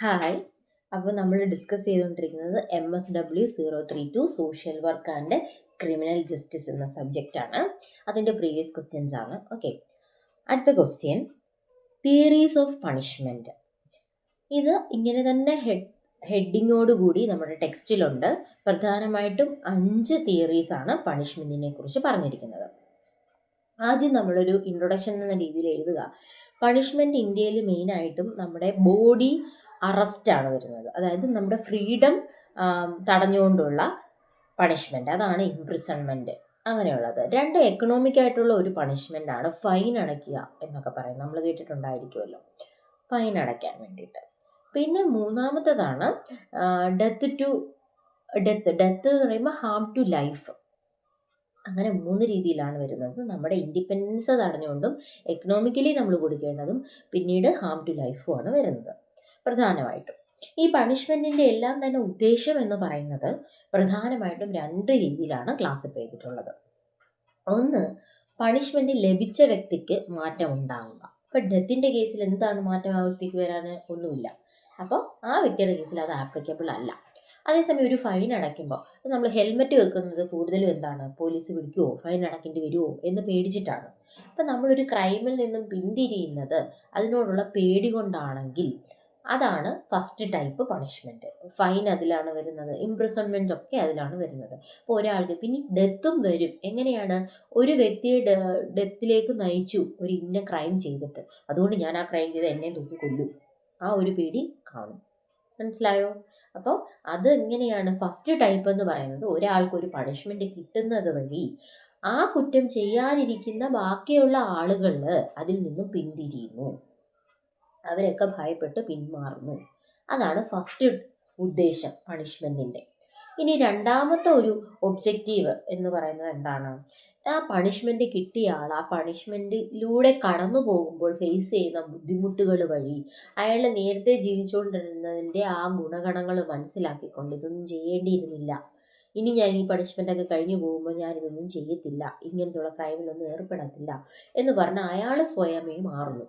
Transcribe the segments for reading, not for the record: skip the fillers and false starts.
Hi. അപ്പോൾ നമ്മൾ discuss ചെയ്തുകൊണ്ടിരിക്കുന്നത് MSW032 social work and criminal justice എന്ന സബ്ജക്റ്റാണ്. അതിൻ്റെ പ്രീവിയസ് ക്വസ്റ്റ്യൻസ് ആണ്. ഓക്കെ, അടുത്ത ക്വസ്റ്റ്യൻ, തിയറീസ് ഓഫ് പണിഷ്മെൻറ്റ്. ഇത് ഇങ്ങനെ തന്നെ ഹെഡിങ്ങോടുകൂടി നമ്മുടെ ടെക്സ്റ്റിലുണ്ട്. പ്രധാനമായിട്ടും 5 തിയറീസ് ആണ് പണിഷ്മെൻറ്റിനെ കുറിച്ച് പറഞ്ഞിരിക്കുന്നത്. ആദ്യം നമ്മളൊരു ഇൻട്രൊഡക്ഷൻ എന്ന രീതിയിൽ എഴുതുക. പണിഷ്മെൻറ്റ് ഇന്ത്യയിൽ മെയിനായിട്ടും നമ്മുടെ ബോഡി അറസ്റ്റാണ് വരുന്നത്. അതായത് നമ്മുടെ ഫ്രീഡം തടഞ്ഞുകൊണ്ടുള്ള പണിഷ്മെൻറ്റ്, അതാണ് ഇംപ്രിസൺമെൻറ്റ് അങ്ങനെയുള്ളത്. 2 എക്കണോമിക് ആയിട്ടുള്ള ഒരു പണിഷ്മെൻ്റ് ആണ് ഫൈൻ അടയ്ക്കുക എന്നൊക്കെ പറയും. നമ്മൾ കേട്ടിട്ടുണ്ടായിരിക്കുമല്ലോ, ഫൈൻ അടയ്ക്കാൻ വേണ്ടിയിട്ട്. പിന്നെ മൂന്നാമത്തതാണ് ഡെത്ത് എന്ന് പറയുമ്പോൾ ഹാം ടു ലൈഫ്. അങ്ങനെ 3 രീതിയിലാണ് വരുന്നത്. നമ്മുടെ ഇൻഡിപെൻഡൻസ് തടഞ്ഞുകൊണ്ടും എക്കണോമിക്കലി നമ്മൾ കൊടുക്കേണ്ടതും പിന്നീട് ഹാം ടു ലൈഫും ആണ് വരുന്നത് പ്രധാനമായിട്ടും. ഈ പണിഷ്മെൻറ്റിൻ്റെ എല്ലാം തന്നെ ഉദ്ദേശം എന്ന് പറയുന്നത് പ്രധാനമായിട്ടും 2 രീതിയിലാണ് ക്ലാസിഫൈ ചെയ്തിട്ടുള്ളത്. ഒന്ന്, പണിഷ്മെൻറ്റ് ലഭിച്ച വ്യക്തിക്ക് മാറ്റം ഉണ്ടാവുക. ഇപ്പം ഡെത്തിൻ്റെ കേസിൽ എന്താണ് മാറ്റം ആ വ്യക്തിക്ക് വരാൻ? ഒന്നുമില്ല. അപ്പോൾ ആ വ്യക്തിയുടെ കേസിൽ അത് ആപ്ലിക്കബിൾ അല്ല. അതേസമയം ഒരു ഫൈൻ അടയ്ക്കുമ്പോൾ നമ്മൾ ഹെൽമെറ്റ് വെക്കുന്നത് കൂടുതലും എന്താണ്, പോലീസ് പിടിക്കുമോ, ഫൈൻ അടയ്ക്കേണ്ടി വരുമോ എന്ന് പേടിച്ചിട്ടാണ്. അപ്പം നമ്മളൊരു ക്രൈമിൽ നിന്നും പിന്തിരിയുന്നത് അതിനോടുള്ള പേടി കൊണ്ടാണെങ്കിൽ അതാണ് ഫസ്റ്റ് ടൈപ്പ് പണിഷ്മെൻറ്റ്. ഫൈൻ അതിലാണ് വരുന്നത്, ഇംപ്രിസൺമെൻ്റ് ഒക്കെ അതിലാണ് വരുന്നത്. അപ്പോൾ ഒരാൾക്ക് പിന്നെ ഡെത്തും വരും. എങ്ങനെയാണ്? ഒരു വ്യക്തിയെ ഡെത്തിലേക്ക് നയിച്ചു ഒരു ഇന്ന ക്രൈം ചെയ്തിട്ട്, അതുകൊണ്ട് ഞാൻ ആ ക്രൈം ചെയ്ത് എന്നെ തൂക്കി കൊല്ലും, ആ ഒരു പേടി കാണും. മനസ്സിലായോ? അപ്പോൾ അത് എങ്ങനെയാണ് ഫസ്റ്റ് ടൈപ്പ് എന്ന് പറയുന്നത്? ഒരാൾക്കൊരു പണിഷ്മെൻറ്റ് കിട്ടുന്നത് വഴി ആ കുറ്റം ചെയ്യാനിരിക്കുന്ന ബാക്കിയുള്ള ആളുകൾ അതിൽ നിന്നും പിന്തിരിയുന്നു, അവരൊക്കെ ഭയപ്പെട്ട് പിന്മാറുന്നു. അതാണ് ഫസ്റ്റ് ഉദ്ദേശം പണിഷ്മെൻറ്റിൻ്റെ. ഇനി രണ്ടാമത്തെ ഒരു ഒബ്ജക്റ്റീവ് എന്ന് പറയുന്നത് എന്താണ്? ആ പണിഷ്മെൻറ്റ് കിട്ടിയ ആൾ ആ പണിഷ്മെൻറ്റിലൂടെ കടന്നു പോകുമ്പോൾ ഫേസ് ചെയ്യുന്ന ബുദ്ധിമുട്ടുകൾ വഴി അയാൾ നേരത്തെ ജീവിച്ചുകൊണ്ടിരുന്നതിൻ്റെ ആ ഗുണഗണങ്ങൾ മനസ്സിലാക്കിക്കൊണ്ട് ഇതൊന്നും ചെയ്യേണ്ടിയിരുന്നില്ല, ഇനി ഞാൻ ഈ പണിഷ്മെൻ്റൊക്കെ കഴിഞ്ഞു പോകുമ്പോൾ ഞാനിതൊന്നും ചെയ്യത്തില്ല, ഇങ്ങനത്തുള്ള ക്രൈമിലൊന്നും ഏർപ്പെടത്തില്ല എന്ന് പറഞ്ഞാൽ അയാൾ സ്വയമേ മാറുന്നു.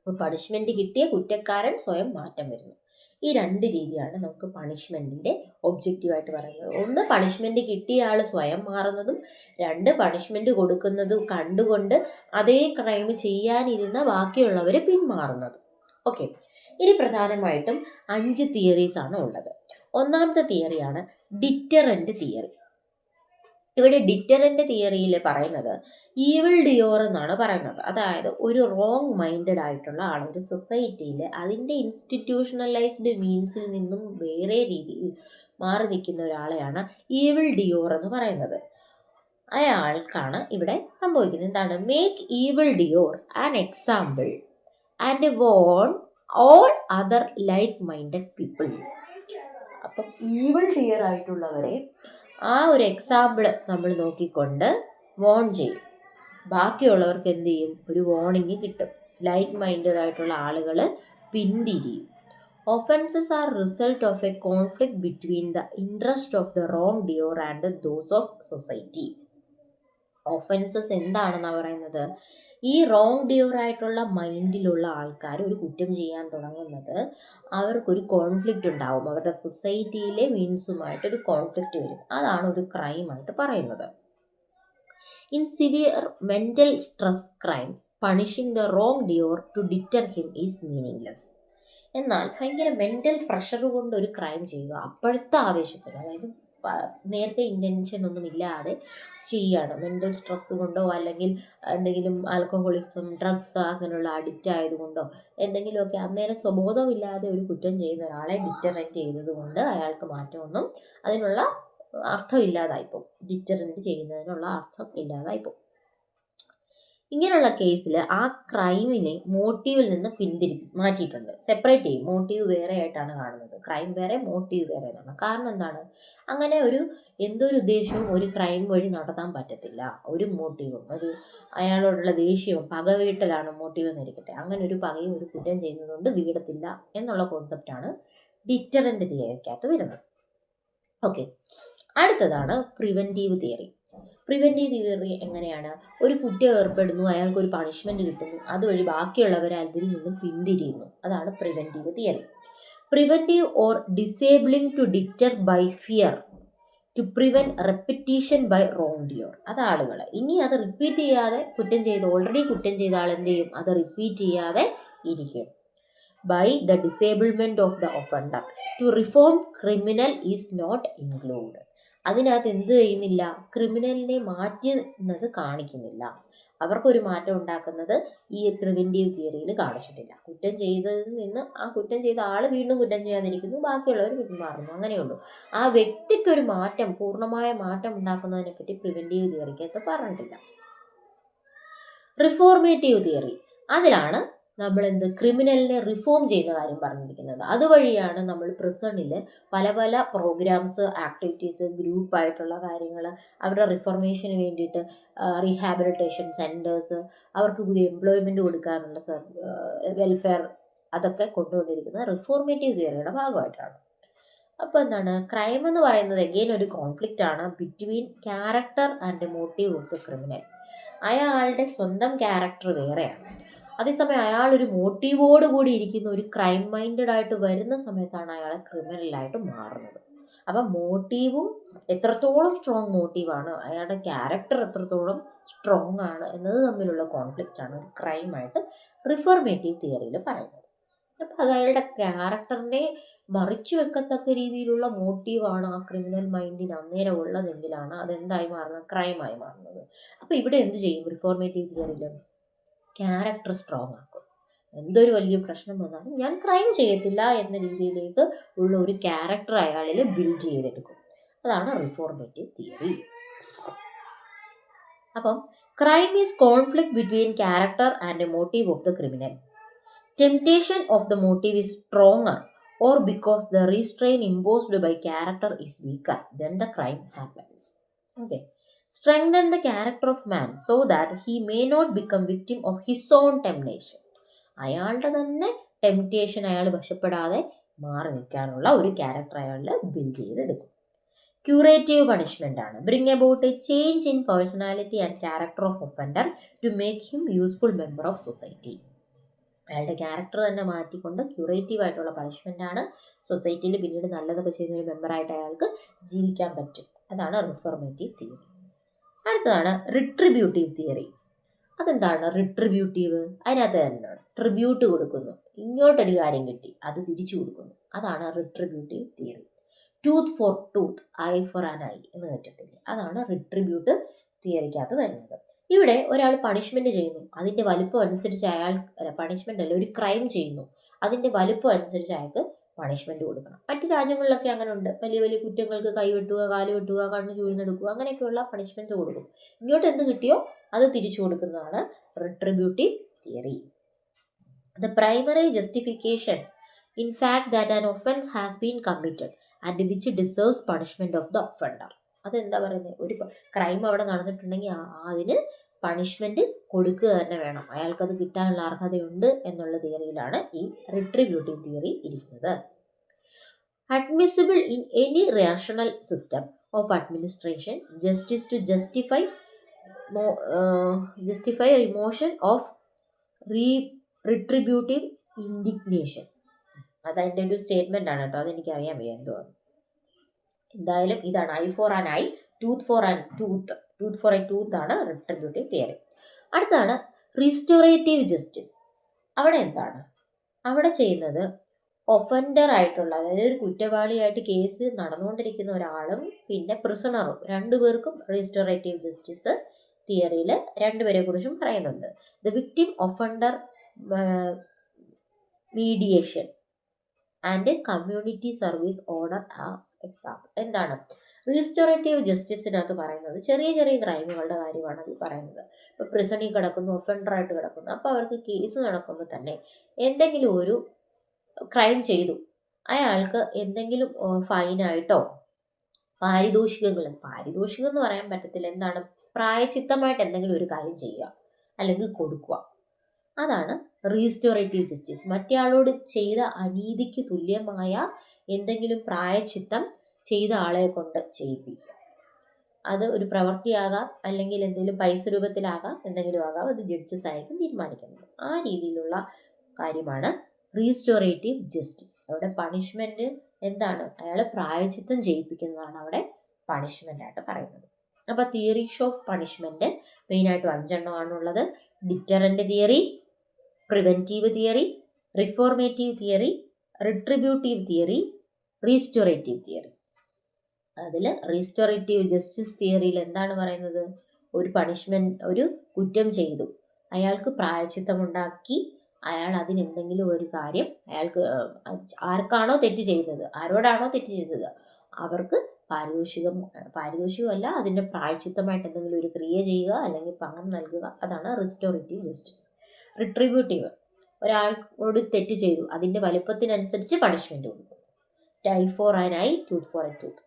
അപ്പോൾ പണിഷ്മെൻറ്റ് കിട്ടിയ കുറ്റക്കാരൻ സ്വയം മാറ്റം വരുന്നു. ഈ 2 രീതിയാണ് നമുക്ക് പണിഷ്മെൻറ്റിൻ്റെ ഒബ്ജക്റ്റീവായിട്ട് പറയുന്നത്. ഒന്ന്, പണിഷ്മെൻറ്റ് കിട്ടിയ ആൾ സ്വയം മാറുന്നതും. 2, പണിഷ്മെൻറ്റ് കൊടുക്കുന്നത് കണ്ടുകൊണ്ട് അതേ ക്രൈം ചെയ്യാനിരുന്ന ബാക്കിയുള്ളവർ പിന്മാറുന്നതും. ഓക്കെ, ഇനി പ്രധാനമായിട്ടും 5 തിയറീസ് ആണ് ഉള്ളത്. ഒന്നാമത്തെ തിയറിയാണ് ഡിറ്ററൻറ്റ് തിയറി. ഇവിടെ ഡിറ്ററൻറ്റ് തിയറിയിൽ പറയുന്നത് ഈവിൾ ഡിയോർ എന്നാണ് പറയുന്നത്. അതായത് ഒരു റോങ് മൈൻഡഡ് ആയിട്ടുള്ള ആൾ ഒരു സൊസൈറ്റിയിൽ അതിൻ്റെ ഇൻസ്റ്റിറ്റ്യൂഷണലൈസ്ഡ് മീൻസിൽ നിന്നും വേറെ രീതിയിൽ മാറി നിൽക്കുന്ന ഒരാളെയാണ് ഈവിൾ ഡിയോർ എന്ന് പറയുന്നത്. അയാൾക്കാണ് ഇവിടെ സംഭവിക്കുന്നത്. എന്താണ്? Make evil doer an example and warn all other like minded people. അപ്പം ഈവിൾ ഡിയർ ആയിട്ടുള്ളവരെ ആ ഒരു എക്സാമ്പിൾ നമ്മൾ നോക്കിക്കൊണ്ട് വോൺ ചെയ്യും. ബാക്കിയുള്ളവർക്ക് എന്ത് ചെയ്യും? ഒരു വാർണിംഗ് കിട്ടും. ലൈക്ക് മൈൻഡഡ് ആയിട്ടുള്ള ആളുകൾ പിന്തിരിയും. Offences are result of a conflict between the interest of the wrongdoer and those of society. Offences എന്താണെന്നാണ് പറയുന്നത്? ഈ റോങ് ഡിയോർ ആയിട്ടുള്ള മൈൻഡിലുള്ള ആൾക്കാർ ഒരു കുറ്റം ചെയ്യാൻ തുടങ്ങുന്നത് അവർക്കൊരു കോൺഫ്ലിക്റ്റ് ഉണ്ടാവും, അവരുടെ സൊസൈറ്റിയിലെ മീൻസുമായിട്ടൊരു കോൺഫ്ലിക്റ്റ് വരും. അതാണ് ഒരു ക്രൈമായിട്ട് പറയുന്നത്. In severe mental stress crimes punishing the wrongdoer to deter him is meaningless. എന്നാൽ ഭയങ്കര മെൻ്റൽ പ്രഷർ കൊണ്ട് ഒരു ക്രൈം ചെയ്യുക, അപ്പോഴത്തെ ആവേശത്തിൽ, അതായത് നേരത്തെ ഇൻറ്റൻഷൻ ഒന്നും ഇല്ലാതെ ചെയ്യുകയാണ്, മെൻ്റൽ സ്ട്രെസ് കൊണ്ടോ അല്ലെങ്കിൽ എന്തെങ്കിലും ആൽക്കഹോളിക്സും ഡ്രഗ്സ് അങ്ങനെയുള്ള അഡിക്റ്റ് ആയതുകൊണ്ടോ എന്തെങ്കിലുമൊക്കെ അന്നേരം സ്വബോധമില്ലാതെ ഒരു കുറ്റം ചെയ്യുന്ന ഒരാളെ ഡിറ്ററൻറ്റ് ചെയ്തത് കൊണ്ട് അയാൾക്ക് മാറ്റമൊന്നും അതിനുള്ള അർത്ഥം ഇല്ലാതായിപ്പോൾ, ഡിറ്ററൻറ്റ് ചെയ്യുന്നതിനുള്ള അർത്ഥം ഇല്ലാതായിപ്പോൾ. ഇങ്ങനെയുള്ള കേസിൽ ആ ക്രൈമിനെ മോട്ടീവിൽ നിന്ന് മാറ്റിയിട്ടുണ്ട്, സെപ്പറേറ്റ് ചെയ്യും. മോട്ടീവ് വേറെ ആയിട്ടാണ് കാണുന്നത്, ക്രൈം വേറെ മോട്ടീവ് വേറെ ആണ്. കാരണം എന്താണ്? അങ്ങനെ എന്തൊരു ഉദ്ദേശവും ഒരു ക്രൈം വഴി നടത്താൻ പറ്റത്തില്ല. ഒരു മോട്ടീവും, ഒരു അയാളോടുള്ള ദേഷ്യവും പകവീട്ടലാണ് മോട്ടീവ് എന്നിരിക്കട്ടെ, അങ്ങനെ ഒരു പകയും ഒരു കുറ്റം ചെയ്യുന്നതുകൊണ്ട് വീടത്തില്ല എന്നുള്ള കോൺസെപ്റ്റാണ് ഡിറ്ററൻറ്റ് തിയറിക്കകത്ത് വരുന്നത്. ഓക്കെ, അടുത്തതാണ് പ്രിവെൻറ്റീവ് തിയറി. പ്രിവെൻറ്റീവ് തിയറി എങ്ങനെയാണ്? ഒരു കുറ്റം ഏർപ്പെടുന്നു, അയാൾക്കൊരു പണിഷ്മെൻറ്റ് കിട്ടുന്നു, അതുവഴി ബാക്കിയുള്ളവർ അതിൽ നിന്നും പിന്തിരിയുന്നു. അതാണ് preventive theory. Preventive or disabling to deter by fear to prevent repetition by wrongdoer. അത് ആളുകൾ ഇനി അത് റിപ്പീറ്റ് ചെയ്യാതെ ഓൾറെഡി കുറ്റം ചെയ്ത ആൾ എന്ത് ചെയ്യും, അത് റിപ്പീറ്റ് ചെയ്യാതെ ഇരിക്കും. By the disablement of the offender to reform criminal is not include. അതിനകത്ത് എന്ത് ചെയ്യുന്നില്ല, ക്രിമിനലിനെ മാറ്റുന്നത് കാണിക്കുന്നില്ല. അവർക്കൊരു മാറ്റം ഉണ്ടാക്കുന്നത് ഈ പ്രിവെൻറ്റീവ് തിയറിയിൽ കാണിച്ചിട്ടില്ല. കുറ്റം ചെയ്തതിൽ നിന്ന് ആ കുറ്റം ചെയ്ത ആൾ വീണ്ടും കുറ്റം ചെയ്യാതിരിക്കുന്നു, ബാക്കിയുള്ളവർ പിന്മാറുന്നു, അങ്ങനെയുള്ളൂ. ആ വ്യക്തിക്കൊരു മാറ്റം, പൂർണ്ണമായ മാറ്റം ഉണ്ടാക്കുന്നതിനെ പറ്റി പ്രിവെൻറ്റീവ് തിയറിക്കകത്ത് പറഞ്ഞിട്ടില്ല. റിഫോർമേറ്റീവ് തിയറി, അതിലാണ് നമ്മൾ ക്രിമിനലിനെ റിഫോം ചെയ്യുന്ന കാര്യം പറഞ്ഞിരിക്കുന്നത്. അതുവഴിയാണ് നമ്മൾ പ്രിസണിൽ പല പല പ്രോഗ്രാംസ്, ആക്ടിവിറ്റീസ്, ഗ്രൂപ്പായിട്ടുള്ള കാര്യങ്ങൾ, അവരുടെ റിഫോർമേഷന് വേണ്ടിയിട്ട് റീഹാബിലിറ്റേഷൻ സെൻറ്റേഴ്സ്, അവർക്ക് പുതിയ എംപ്ലോയ്മെൻറ്റ് കൊടുക്കാനുള്ള വെൽഫെയർ, അതൊക്കെ കൊണ്ടുവന്നിരിക്കുന്നത് റിഫോർമേറ്റീവ് തിയറിയുടെ ഭാഗമായിട്ടാണ്. അപ്പോൾ എന്താണ്, ക്രൈം എന്ന് പറയുന്നത് എഗെയിൻ ഒരു കോൺഫ്ലിക്റ്റ് ആണ് between character and motive of the criminal. അയാളുടെ സ്വന്തം ക്യാരക്ടർ വേറെയാണ്, അതേസമയം അയാൾ ഒരു മോട്ടീവോട് കൂടി ഇരിക്കുന്ന ഒരു ക്രൈം മൈൻഡഡ് ആയിട്ട് വരുന്ന സമയത്താണ് അയാൾ ക്രിമിനലായിട്ട് മാറുന്നത്. അപ്പം മോട്ടീവും എത്രത്തോളം സ്ട്രോങ് മോട്ടീവാണ്, അയാളുടെ ക്യാരക്ടർ എത്രത്തോളം സ്ട്രോങ് ആണ് എന്നത് തമ്മിലുള്ള കോൺഫ്ലിക്റ്റ് ആണ് ഒരു ക്രൈമായിട്ട് റിഫോർമേറ്റീവ് തിയറിയിൽ പറയുന്നത്. അപ്പം അത് അയാളുടെ ക്യാരക്ടറിനെ മറിച്ചു വെക്കത്തക്ക രീതിയിലുള്ള മോട്ടീവാണ് ആ ക്രിമിനൽ മൈൻഡിന് അന്നേരം ഉള്ളതെങ്കിലാണ് അതെന്തായി മാറുന്നത്, ക്രൈമായി മാറുന്നത്. അപ്പോൾ ഇവിടെ എന്ത് ചെയ്യും റിഫോർമേറ്റീവ് തിയറിയിൽ, ക്യാരക്ടർ സ്ട്രോങ് ആക്കും. എന്തൊരു വലിയ പ്രശ്നം വന്നാലും ഞാൻ ക്രൈം ചെയ്യത്തില്ല എന്ന രീതിയിലേക്ക് ഉള്ള ഒരു ക്യാരക്ടർ അയാളിൽ ബിൽഡ് ചെയ്തെടുക്കും. അതാണ് റിഫോർമേറ്റീവ് തിയറി. അപ്പം crime is conflict between character and motive of the criminal. Temptation of the motive is stronger or because the restraint imposed by character is weaker, then the crime happens. Okay. Strengthen the character of man so that he may not become victim of his own temptation. അയാളുടെ തന്നെ temptation അയാൾ വശപ്പെടാതെ മാറി നിൽക്കാനുള്ള ഒരു character അയാളിൽ build ചെയ്തെടുക്കും. Curative punishment ആണ്. Bring about a change in personality and character of offender to make him useful member of society. അയാളുടെ ക്യാരക്ടർ തന്നെ മാറ്റിക്കൊണ്ട് ക്യൂറേറ്റീവ് ആയിട്ടുള്ള പണിഷ്മെന്റ് ആണ്. സൊസൈറ്റിയിൽ പിന്നീട് നല്ലതൊക്കെ ചെയ്യുന്ന ഒരു മെമ്പറായിട്ട് അയാൾക്ക് ജീവിക്കാൻ പറ്റും. അതാണ് റിഫോർമേറ്റീവ് തിയറി. അടുത്തതാണ് റിട്രിബ്യൂട്ടീവ് തിയറി. അതെന്താണ് റിട്രിബ്യൂട്ടീവ്? അതിനകത്ത് എന്താണ്, ട്രിബ്യൂട്ട് കൊടുക്കുന്നു, ഇങ്ങോട്ടൊരു കാര്യം കിട്ടി അത് തിരിച്ചു കൊടുക്കുന്നു, അതാണ് retributive theory. Tooth for tooth, eye for an eye എന്ന് കേട്ടിട്ടില്ലേ, അതാണ് റിട്രിബ്യൂട്ട് തിയറിക്കകത്ത് വരുന്നത്. ഇവിടെ ഒരാൾ പണിഷ്മെന്റ് ചെയ്യുന്നു, അതിന്റെ വലുപ്പം അനുസരിച്ച് പണിഷ്മെന്റ് അല്ല, ഒരു ക്രൈം ചെയ്യുന്നു, അതിന്റെ വലുപ്പം അനുസരിച്ച് അയാൾക്ക് പണിഷ്മെന്റ് കൊടുക്കണം. മറ്റു രാജ്യങ്ങളിലൊക്കെ അങ്ങനെ ഉണ്ട്. വലിയ വലിയ കുറ്റങ്ങൾക്ക് കൈ വെട്ടുക, കാല് വെട്ടുക, കണ്ണ് ചൂഴ്ന്നെടുക്കുക, അങ്ങനെയൊക്കെയുള്ള പണിഷ്മെന്റ് കൊടുക്കും. ഇങ്ങോട്ട് എന്ത് കിട്ടിയോ അത് തിരിച്ചു കൊടുക്കുന്നതാണ് retributive theory. The primary justification in fact that an offence has been committed and which deserves punishment of the offender. അതെന്താ പറയുന്നത്, ഒരു ക്രൈം അവിടെ നടന്നിട്ടുണ്ടെങ്കിൽ അതിന് പണിഷ്മെന്റ് കൊടുക്കുക തന്നെ വേണം, അയാൾക്കത് കിട്ടാനുള്ള അർഹതയുണ്ട് എന്നുള്ള തിയറിയിലാണ് ഈ റിട്രിബ്യൂട്ടീവ് തിയറി ഇരിക്കുന്നത്. Admissible in any rational system of administration justice to justify remotion of retributive indignation. അതതിൻ്റെ ഒരു സ്റ്റേറ്റ്മെന്റ് ആണ് കേട്ടോ, അതെനിക്കറിയാൻ വയ്യ എന്തുവാണ്. എന്തായാലും ഇതാണ് eye for an eye, tooth for an tooth, tooth for a tooth ആണ് റിട്രിബ്യൂട്ടീവ് തിയറി. അടുത്താണ് റിസ്റ്റോറേറ്റീവ് ജസ്റ്റിസ്. അവിടെ എന്താണ്, അവിടെ ചെയ്യുന്നത് ഒഫൻഡർ ആയിട്ടുള്ള, അതായത് ഒരു കുറ്റവാളിയായിട്ട് കേസ് നടന്നുകൊണ്ടിരിക്കുന്ന ഒരാളും പിന്നെ പ്രിസണറും രണ്ടുപേർക്കും റിസ്റ്റോറേറ്റീവ് ജസ്റ്റിസ് തിയറിയിൽ രണ്ടുപേരെ കുറിച്ചും പറയുന്നുണ്ട്. The victim offender mediation and community service order as example. എന്താണ് റീസ്റ്റോറേറ്റീവ് ജസ്റ്റിസിനകത്ത് പറയുന്നത്, ചെറിയ ചെറിയ ക്രൈമുകളുടെ കാര്യമാണ് അത് പറയുന്നത്. ഇപ്പോൾ പ്രിസണിൽ കിടക്കുന്നു, ഒഫൻഡറായിട്ട് കിടക്കുന്നു, അപ്പോൾ അവർക്ക് കേസ് നടക്കുമ്പോൾ തന്നെ എന്തെങ്കിലും ഒരു ക്രൈം ചെയ്തു, അയാൾക്ക് എന്തെങ്കിലും ഫൈനായിട്ടോ പാരിതോഷികം എന്ന് പറയാൻ പറ്റത്തില്ല, എന്താണ് പ്രായച്ചിത്തമായിട്ട് എന്തെങ്കിലും ഒരു കാര്യം ചെയ്യുക അല്ലെങ്കിൽ കൊടുക്കുക, അതാണ് റീസ്റ്റോറേറ്റീവ് ജസ്റ്റിസ്. മറ്റേയാളോട് ചെയ്ത അനീതിക്ക് തുല്യമായ എന്തെങ്കിലും പ്രായച്ചിത്തം ചെയ്ത ആളെ കൊണ്ട് ചെയ്യിപ്പിക്കുക. അത് ഒരു പ്രവൃത്തിയാകാം, അല്ലെങ്കിൽ എന്തെങ്കിലും പൈസ രൂപത്തിലാകാം, എന്തെങ്കിലും ആകാം, അത് ജഡ്ജസ് ആയിരിക്കും തീരുമാനിക്കുന്നത്. ആ രീതിയിലുള്ള കാര്യമാണ് റീസ്റ്റോറേറ്റീവ് ജസ്റ്റിസ്. അവിടെ പണിഷ്മെന്റ് എന്താണ്? അയാളെ പ്രായച്ചിത്തം ചെയ്യിപ്പിക്കുന്നതാണ് അവിടെ പണിഷ്മെന്റ് ആയിട്ട് പറയുന്നത്. അപ്പൊ തിയറീസ് ഓഫ് പണിഷ്മെന്റ് മെയിനായിട്ടും 5 എണ്ണമാണുള്ളത്. Deterrent theory, preventive theory, reformative theory, retributive theory, restorative theory. അതിൽ റീസ്റ്റോറേറ്റീവ് ജസ്റ്റിസ് തിയറിയിൽ എന്താണ് പറയുന്നത്? ഒരു പണിഷ്മെന്റ്, ഒരു കുറ്റം ചെയ്തു, അയാൾക്ക് പ്രായച്ചിത്തമുണ്ടാക്കി, അയാൾ അതിനെന്തെങ്കിലും ഒരു കാര്യം, അയാൾക്ക് ആർക്കാണോ തെറ്റ് ചെയ്തത്, ആരോടാണോ തെറ്റ് ചെയ്തത്, അവർക്ക് പാരിതോഷികമല്ല, അതിൻ്റെ പ്രായച്ചിത്തമായിട്ട് എന്തെങ്കിലും ഒരു ക്രിയ ചെയ്യുക അല്ലെങ്കിൽ പണം നൽകുക. അതാണ് റിസ്റ്റോറേറ്റീവ് ജസ്റ്റിസ്. റിട്രിബ്യൂട്ടീവ്, ഒരാളോട് തെറ്റ് ചെയ്തു, അതിൻ്റെ വലുപ്പത്തിനനുസരിച്ച് പണിഷ്മെന്റ് കൊടുക്കും. Eye for an eye, tooth for a tooth.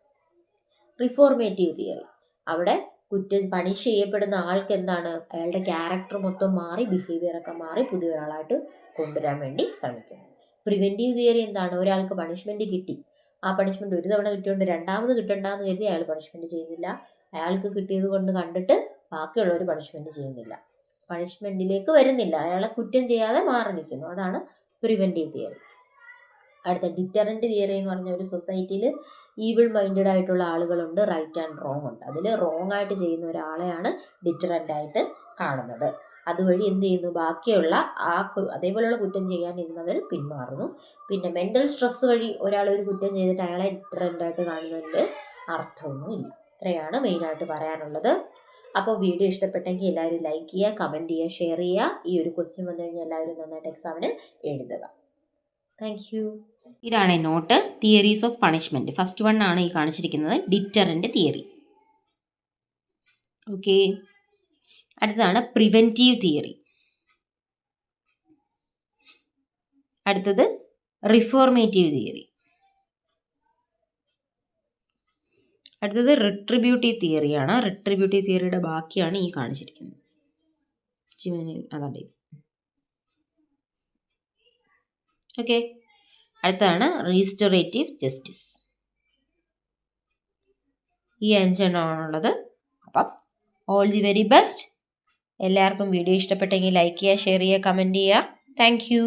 Reformative theory, അവിടെ കുറ്റം പണിഷ് ചെയ്യപ്പെടുന്ന ആൾക്ക് എന്താണ്? അയാളുടെ ക്യാരക്ടർ മൊത്തം മാറി, ബിഹേവിയർ ഒക്കെ മാറി, പുതിയ ഒരാളായിട്ട് കൊണ്ടുവരാൻ വേണ്ടി ശ്രമിക്കുന്നു. പ്രിവെന്റീവ് തിയറി എന്താണ്? ഒരാൾക്ക് പണിഷ്മെന്റ് കിട്ടി, ആ പണിഷ്മെന്റ് ഒരു തവണ കിട്ടിയോണ്ട് രണ്ടാമത് കിട്ടണ്ടെന്ന് കരുതി അയാൾ പണിഷ്മെന്റ് ചെയ്യുന്നില്ല. അയാൾക്ക് കിട്ടിയത് കൊണ്ട് കണ്ടിട്ട് ബാക്കിയുള്ളവർ പണിഷ്മെന്റ് ചെയ്യുന്നില്ല, പണിഷ്മെന്റിലേക്ക് വരുന്നില്ല, അയാളെ കുറ്റം ചെയ്യാതെ മാറി നിൽക്കുന്നു. അതാണ് പ്രിവെന്റീവ് തിയറി. അടുത്ത ഡിറ്ററന്റ് തിയറി എന്ന് പറഞ്ഞ ഒരു സൊസൈറ്റിയിൽ ഈവിൾ മൈൻഡഡ് ആയിട്ടുള്ള ആളുകളുണ്ട്, റൈറ്റ് ആൻഡ് റോങ് ഉണ്ട്. അതിൽ റോങ് ആയിട്ട് ചെയ്യുന്ന ഒരാളെയാണ് ഡിറ്ററന്റ് ആയിട്ട് കാണുന്നത്. അതുവഴി എന്ത് ചെയ്യുന്നു? ബാക്കിയുള്ള അതേപോലെയുള്ള കുറ്റം ചെയ്യാനിരുന്നവർ പിന്മാറുന്നു. പിന്നെ മെന്റൽ സ്ട്രെസ് വഴി ഒരാൾ ഒരു കുറ്റം ചെയ്തിട്ട് അയാളെ ഡിറ്ററന്റ് ആയിട്ട് കാണുന്നതിൻ്റെ അർത്ഥമൊന്നുമില്ല. ഇത്രയാണ് മെയിനായിട്ട് പറയാനുള്ളത്. അപ്പോൾ വീഡിയോ ഇഷ്ടപ്പെട്ടെങ്കിൽ എല്ലാവരും ലൈക്ക് ചെയ്യുക, കമൻറ്റ് ചെയ്യുക, ഷെയർ ചെയ്യുക. ഈ ഒരു ക്വസ്റ്റ്യൻ വന്നു കഴിഞ്ഞാൽ എല്ലാവരും നന്നായിട്ട് എക്സാമിന് എഴുതുക. Thank you. ഇതാണ് note, theories of punishment. First one ആണ് ഈ കാണിച്ചിരിക്കുന്നത്, ഡിറ്ററന്റ് തിയറി. ഓക്കെ, അടുത്തതാണ് പ്രിവെന്റീവ് തിയറി. അടുത്തത് റിഫോർമേറ്റീവ് തിയറി. അടുത്തത് റിട്രിബ്യൂട്ടീവ് തിയറിയാണ്. റിട്രിബ്യൂട്ടീവ് തിയറിയുടെ ബാക്കിയാണ് ഈ കാണിച്ചിരിക്കുന്നത്. അതാണ്. ഓക്കെ, അടുത്താണ് റീസ്റ്റോറേറ്റീവ് ജസ്റ്റിസ്. ഈ 5 എണ്ണമാണുള്ളത്. അപ്പം ഓൾ ദി വെരി ബെസ്റ്റ്. എല്ലാവർക്കും വീഡിയോ ഇഷ്ടപ്പെട്ടെങ്കിൽ ലൈക്ക് ചെയ്യുക, ഷെയർ ചെയ്യുക, കമൻറ്റ് ചെയ്യുക. Thank you.